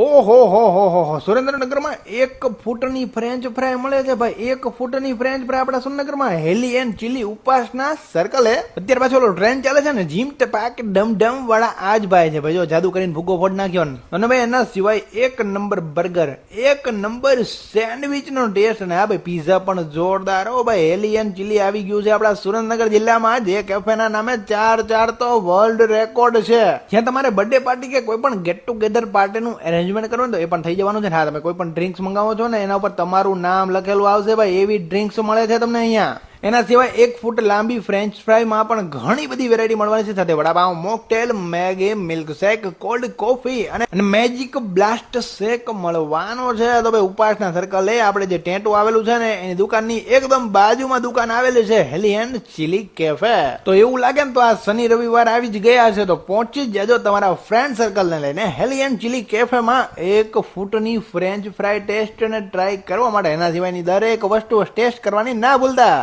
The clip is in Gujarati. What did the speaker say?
ઓહો સુરેન્દ્રનગરમાં 1 ફૂટની ફ્રેન્ચ ફ્રાય મળે છે ભાઈ. 1 ફૂટની ફ્રેન્ચ ફ્રાય આપણા સુરેન્દ્રનગરમાં હેલી એન્ડ ચીલી ઉપાસના સર્કલ હે. અત્યારે પાછો ઓલો ટ્રેન્ડ ચાલે છે ને જીમ ટપાક ડમ ડમ વાળા આજ ભાઈ છે ભાઈ. જો જાદુ કરીને ભૂકો ફોડ નાખ્યો ને. અને ભાઈ એના સિવાય 1 નંબર બર્ગર, 1 નંબર સેન્ડવિચ નો ટેસ્ટ. અને હા ભાઈ પીઝા પણ જોરદાર હો ભાઈ. હેલી એન્ડ ચીલી આવી ગયું છે આપણા સુરેન્દ્રનગર જિલ્લામાં. જે કેફેના નામે 4 તો વર્લ્ડ રેકોર્ડ છે. જ્યાં તમારે બર્થડે પાર્ટી કે કોઈ પણ ગેટ ટુગેધર પાર્ટીનું અરેન્જમેન્ટ કરો ને તો એ પણ થઈ જવાનું છે. હા, તમે કોઈ પણ ડ્રિંક્સ મંગાવો છો ને એના ઉપર તમારું નામ લખેલું આવશે ભાઈ. એવી ડ્રિંક્સ મળે છે તમને અહીંયા. એના સિવાય 1 ફૂટ લાંબી ફ્રેન્ચ ફ્રાઈમાં પણ ઘણી બધી વેરાયટી મળવાની છે. સાથે vada pav, mocktail, Maggi, milk shake, cold coffee અને મેજિક બ્લાસ્ટ શેક મળવાનો છે. તો ભાઈ ઉપાસના સર્કલ એ આપણે જે ટેન્ટો આવેલું છે ને એની દુકાનની એકદમ બાજુમાં દુકાન આવેલી છે હેલી એન્ડ ચીલી કેફે. તો એવું લાગે ને તો આ શનિ રવિવાર આવી જ ગયા છે તો પહોંચી જ જજો તમારા ફ્રેન્ડ સર્કલ ને લઈને હેલી એન્ડ ચીલી કેફેમાં 1 ફૂટની ફ્રેન્ચ ફ્રાઈ ટેસ્ટ અને ટ્રાય કરવા માટે. એના સિવાયની દરેક વસ્તુ ટેસ્ટ કરવાની ના ભૂલતા.